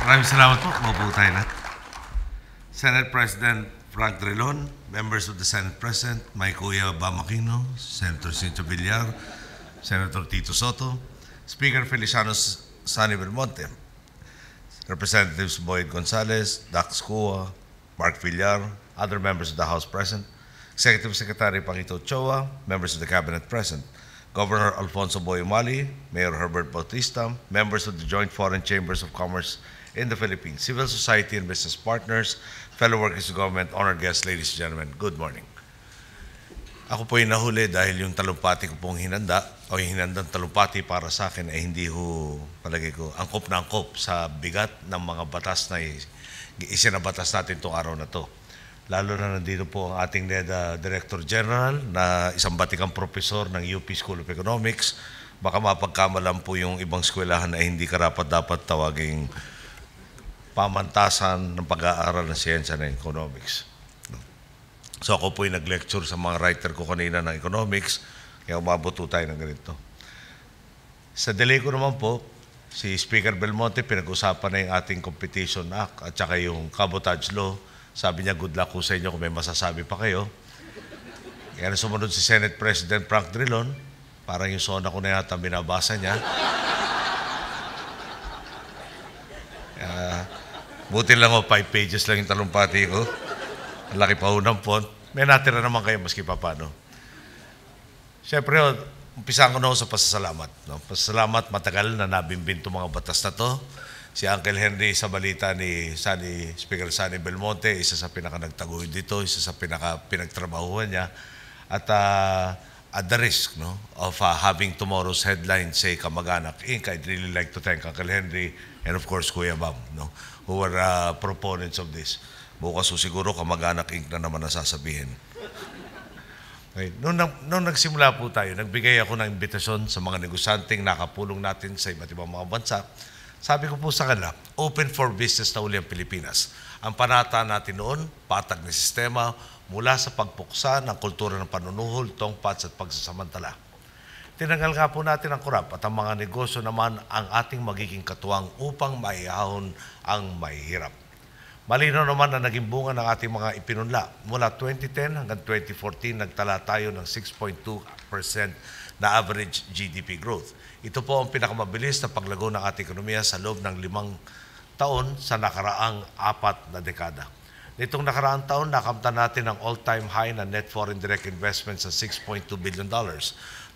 Maraming salamat po. Maupo tayo lahat. Senate President Frank Drilon, members of the Senate President, my kuya Bam Aquino, Senator Cinto Villar, Senator Tito Soto, Speaker Feliciano Sani Belmonte, Representatives Boyd Gonzales, Dax Cua, Mark Villar, other members of the House present, Executive Secretary Pangito Ochoa, members of the Cabinet present, Governor Alfonso Boyumali, Mayor Herbert Bautista, members of the Joint Foreign Chambers of Commerce in the Philippines, civil society and business partners, fellow workers of government, honored guests, ladies and gentlemen, good morning. Ako po yung nahuli dahil yung talumpati ko pong hinanda o yung hinandang talumpati para sa akin ay hindi ho, palagay ko, angkop na angkop sa bigat ng mga batas na isinabatas natin itong araw na to. Lalo na nandito po ang ating NEDA Director General na isang batikang profesor ng UP School of Economics. Baka mapagkamalan po yung ibang eskwelahan na hindi karapat-dapat tawaging pamantasan ng pag-aaral ng siyensya ng economics. So ako po yung nag-lecture sa mga writer ko kanina ng economics, kaya umabot tayo ng ganito. Sa delay ko naman po, si Speaker Belmonte pinag-usapan na yung ating Competition Act at saka yung Cabotage Law. Sabi niya, good luck ko sa inyo kung may masasabi pa kayo. Kaya na sumunod si Senate President Frank Drilon, parang yung sona ko na yata binabasa niya. Buti lang 5 pages lang yung talumpati ko. Ang laki pa ng font. May natira naman kayo maski pa paano. Siyempre, umpisahan ko na sa pasasalamat. No? Pasasalamat, matagal na nabimbin itong mga batas na to. Si Uncle Henry sa balita ni Speaker Sani Belmonte, isa sa pinaka-nagtaguyod dito, isa sa pinagtrabahuhan niya. At the risk of having tomorrow's headline say Kamag-anak Inc., I'd really like to thank Uncle Henry and of course Kuya Bam, who were proponents of this. Bukas siguro Kamag-anak Inc. na naman nasasabihin. Okay. Nung nagsimula po tayo, nagbigay ako ng imbitasyon sa mga negosyanteng nakapulong natin sa iba't ibang mga bansa. Sabi ko po sa kanila, open for business na uli ang Pilipinas. Ang panata natin noon, patag na sistema mula sa pagpuksa ng kultura ng panunuhol, tongpats at pagsasamantala. Tinanggal nga po natin ang kurap at ang mga negosyo naman ang ating magiging katuwang upang maihahon ang mahihirap. Malinaw naman na naging bunga ng ating mga ipinunla. Mula 2010 hanggang 2014, nagtala tayo ng 6.2% na average GDP growth. Ito po ang pinakamabilis na paglago ng ating ekonomiya sa loob ng 5 taon sa nakaraang 4 na dekada. Nitong nakaraang taon, nakamtan natin ang all-time high na net foreign direct investment sa $6.2 billion.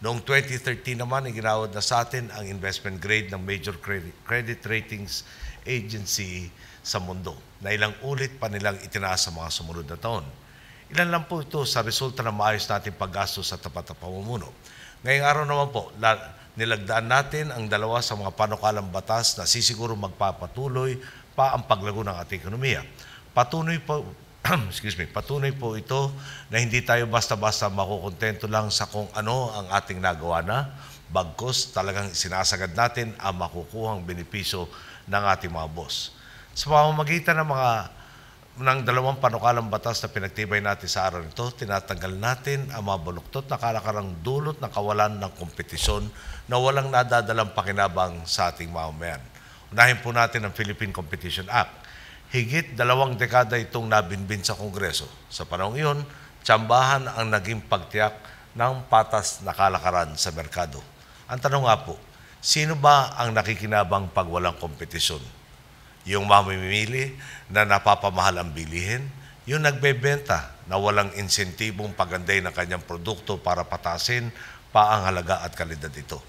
Noong 2013 naman, iginawad na sa atin ang investment grade ng major credit ratings agency sa mundo na ilang ulit pa nilang itinaas sa mga sumunod na taon. Ilan lang po ito sa resulta ng maayos nating paggastos sa tapat na pamumuno. Ngayong araw naman po, nilagdaan natin ang 2 sa mga panukalang batas na sisiguro magpapatuloy pa ang paglago ng ating ekonomiya. Patunay po ito na hindi tayo basta-basta makukontento lang sa kung ano ang ating nagawa na, bagkus talagang sinasagad natin ang makukuhang benepisyo ng ating mga boss. Sa pamamagitan ng 2 panukalang batas na pinagtibay natin sa araw nito, tinatanggal natin ang mga baluktot na kalakarang dulot ng kawalan ng kompetisyon na walang nadadalang pakinabang sa ating mamamayan. Unahin po natin ang Philippine Competition Act. Higit 2 dekada itong nabinbin sa Kongreso. Sa panahong iyon, tsambahan ang naging pagtiyak ng patas na kalakaran sa merkado. Ang tanong nga po, sino ba ang nakikinabang pag walang kompetisyon? Yung mamimili na napapamahal ang bilihin, yung nagbebenta na walang insentibong paganday ng kanyang produkto para patasin pa ang halaga at kalidad ito.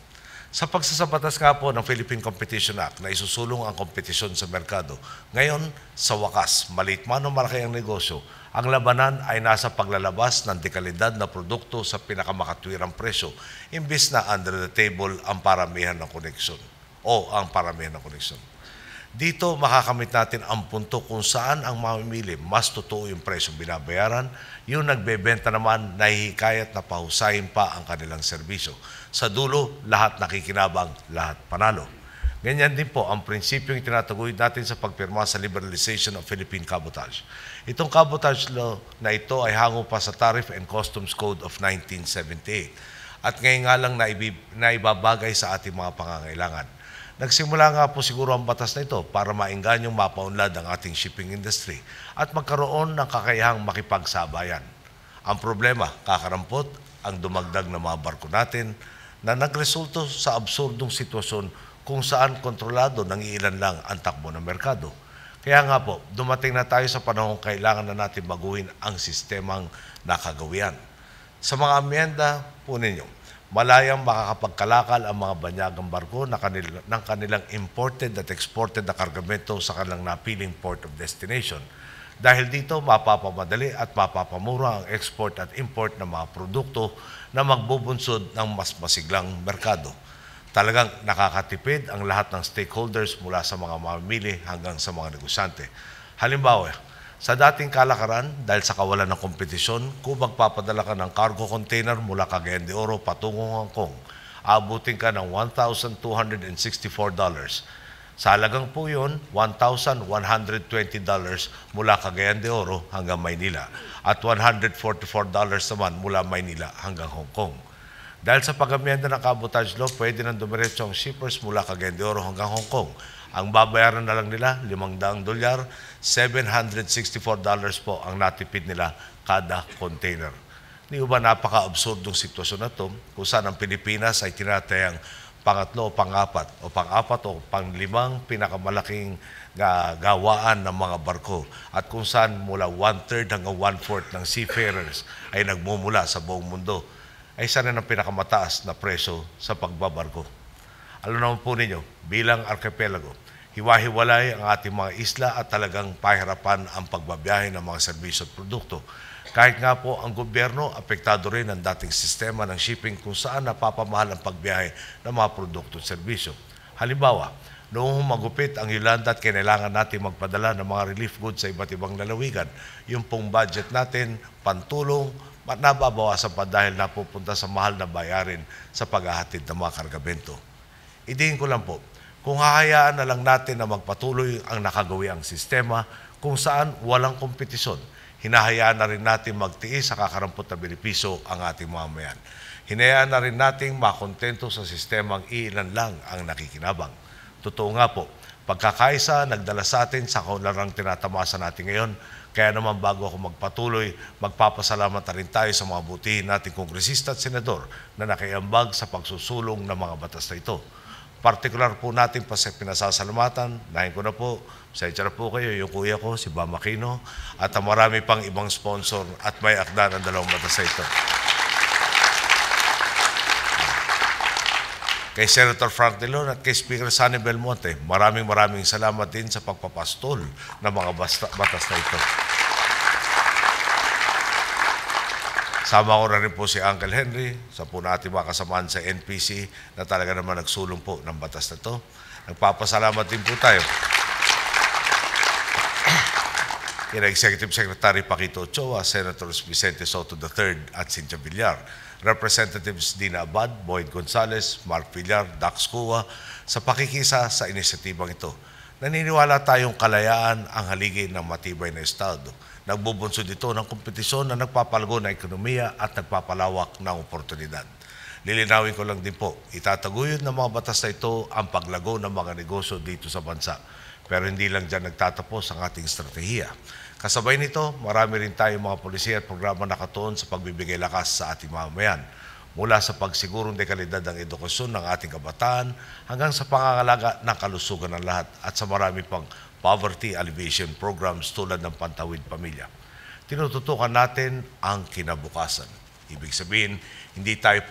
Sa pagsasabatas nga po ng Philippine Competition Act na isusulong ang kompetisyon sa merkado, ngayon, sa wakas, maliit man o malaki ang negosyo, ang labanan ay nasa paglalabas ng dekalidad na produkto sa pinakamakatwirang presyo, imbis na under the table ang paramihan ng koneksyon o ang paramihan ng koneksyon. Dito makakamit natin ang punto kung saan ang mamimili mas totoo yung presyong binabayaran, yung nagbebenta naman nahihikayat na pahusayin pa ang kanilang serbisyo. Sa dulo, lahat nakikinabang, lahat panalo. Ganyan din po ang prinsipyong tinataguyod natin sa pagpirma sa liberalization of Philippine Cabotage. Itong Cabotage Law na ito ay hango pa sa Tariff and Customs Code of 1978 at ngayon nga lang naibabagay sa ating mga pangangailangan. Nagsimula nga po siguro ang batas na ito para maenganyong mapaunlad ang ating shipping industry at magkaroon ng kakayahang makipagsabayan. Ang problema, kakarampot, ang dumagdag na mga barko natin na nagresulto sa absurdong sitwasyon kung saan kontrolado ng ilan lang ang takbo ng merkado. Kaya nga po, dumating na tayo sa panahong kailangan na natin baguhin ang sistemang nakagawian. Sa mga amyenda po ninyo, malayang makakapagkalakal ang mga banyagang barko ng kanilang imported at exported na kargamento sa kanilang napiling port of destination. Dahil dito, mapapamadali at mapapamura ang export at import ng mga produkto na magbubunsod ng mas masiglang merkado. Talagang nakakatipid ang lahat ng stakeholders mula sa mga mamimili hanggang sa mga negosyante. Halimbawa, sa dating kalakaran, dahil sa kawalan ng kompetisyon, kung magpapadala ka ng cargo container mula Cagayan de Oro patungong Hong Kong, aabutin ka ng $1,264. Sa halagang po yun, $1,120 mula Cagayan de Oro hanggang Maynila at $144 naman mula Maynila hanggang Hong Kong. Dahil sa pag-amyenda ng cabotage law, pwede nang dumiretso ang shippers mula Cagayan de Oro hanggang Hong Kong. Ang babayaran na lang nila, $500, $764 po ang natipid nila kada container. Di ba napaka-absurdong sitwasyon na ito kung saan ang Pilipinas ay tinatayang pangatlo o pang-apat o pang-limang pinakamalaking gawaan ng mga barko at kung saan mula 1/3 hanggang 1/4 ng seafarers ay nagmumula sa buong mundo ay sana ng pinakamataas na presyo sa pagbabarko. Alam naman po ninyo, bilang archipelago, hiwa-hiwalay ang ating mga isla at talagang pahirapan ang pagbabiyahe ng mga serbisyo at produkto. Kahit nga po ang gobyerno, apektado rin ang dating sistema ng shipping kung saan napapamahal ang pagbiyahe ng mga produkto at serbisyo. Halimbawa, noong magupit ang Yolanda at kailangan natin magpadala ng mga relief goods sa iba't ibang lalawigan, yung pong budget natin, pantulong, nababawasan pa dahil napupunta sa mahal na bayarin sa paghahatid ng mga kargamento. Idiin ko lang po, kung hahayaan na lang natin na magpatuloy ang nakagawiang sistema kung saan walang kompetisyon, hinahayaan na rin natin magtiis sa kakarampot na benepisyo ang ating mamamayan. Hinayaan na rin natin makontento sa sistemang ilan lang ang nakikinabang. Totoo nga po, pagkakaisa nagdala sa atin sa kaunlarang tinatamasa natin ngayon. Kaya naman bago ako magpatuloy, magpapasalamat na rin tayo sa mga butihin nating kongresista at senador na nakiambag sa pagsusulong ng mga batas na ito. Partikular po natin pa sa pinasasalamatan, nahin ko na po, sa na po kayo, yung kuya ko, si Bam Aquino, at ang marami pang ibang sponsor at may akda ng dalawang batas na ito. Kay Senator Frank De Leon at kay Speaker Sonny Belmonte, maraming salamat din sa pagpapastol ng mga batas na ito. Sama ko na rin po si Uncle Henry, sa po natin mga kasamaan sa NPC na talaga naman nagsulong po ng batas na ito. Nagpapasalamat din po tayo kina Executive Secretary Paquito Ochoa, Senators Vicente Soto III at Cynthia Villar, Representatives Dina Abad, Boyd Gonzales, Mark Villar, Dax Cua sa pakikisa sa inisyatibang ito. Naniniwala tayong kalayaan ang haligi ng matibay na Estado. Nagbubunsod ito ng kompetisyon na nagpapalago ng ekonomiya at nagpapalawak ng oportunidad. Lilinawin ko lang din po, itataguyod ng mga batas na ito ang paglago ng mga negosyo dito sa bansa. Pero hindi lang dyan nagtatapos ang ating estratehiya. Kasabay nito, marami rin tayong mga polisiya at programa nakatuon sa pagbibigay lakas sa ating mamamayan. Mula sa pagsigurong dekalidad ng edukasyon ng ating kabataan hanggang sa pangangalaga ng kalusugan ng lahat at sa marami pang poverty alleviation programs tulad ng Pantawid Pamilya. Tinututukan natin ang kinabukasan. Ibig sabihin, hindi tayo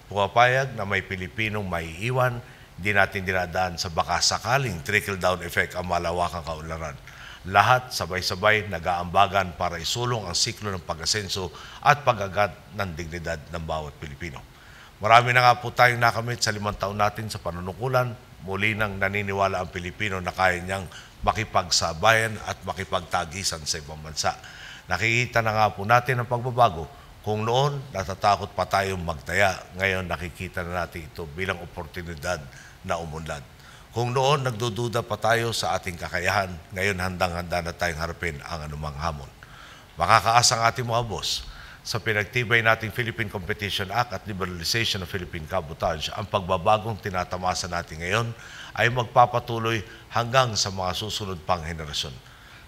pumapayag na may Pilipinong maiiwan, hindi natin dinadaan sa baka sakaling trickle-down effect ang malawakang kaunlaran. Lahat sabay-sabay nag-aambagan para isulong ang siklo ng pag-asenso at pag-agat ng dignidad ng bawat Pilipino. Marami na nga po tayong nakamit sa 5 taon natin sa panunukulan. Muli nang naniniwala ang Pilipino na kaya niyang makipagsabayan at makipagtagisan sa ibang bansa. Nakikita na nga po natin ang pagbabago. Kung noon natatakot pa tayong magtaya, ngayon nakikita na natin ito bilang oportunidad na umunlad. Kung noon nagdududa pa tayo sa ating kakayahan, ngayon handang-handa na tayong harapin ang anumang hamon. Makakaasa ang ating mga boss sa pinagtibay nating Philippine Competition Act at Liberalization of Philippine Cabotage, ang pagbabagong tinatamasa natin ngayon ay magpapatuloy hanggang sa mga susunod pang henerasyon.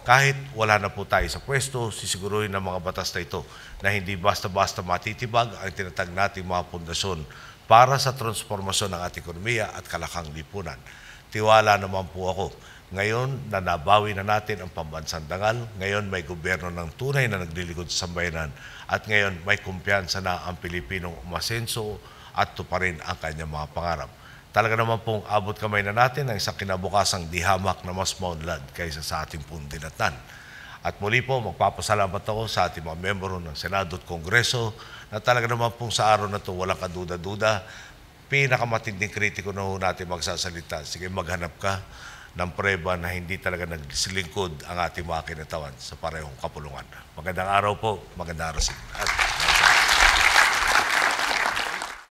Kahit wala na po tayo sa pwesto, sisiguruhin ng mga batas na ito na hindi basta-basta matitibag ang tinatag nating mga pundasyon para sa transformasyon ng ating ekonomiya at kalakang lipunan. Tiwala naman po ako. Ngayon na nabawi na natin ang pambansang dangal, ngayon may gobyerno ng tunay na naglilingkod sa sambayanan at ngayon may kumpiyansa na ang Pilipinong umasenso at tuparin ang kanyang mga pangarap. Talaga naman pong abot kamay na natin ang isang kinabukasang dihamak na mas maunlad kaysa sa ating pong dinatnan. At muli po, magpapasalamat ako sa ating mga membro ng Senado at Kongreso na talaga naman pong sa araw na ito walang kaduda-duda, pinakamatinding kritiko na ho natin magsasalita. Sige, maghanap ka ng preba na hindi talaga nagsilingkod ang ating mga kinatawan sa parehong kapulungan. Magandang araw po, magandang araw sa inyo.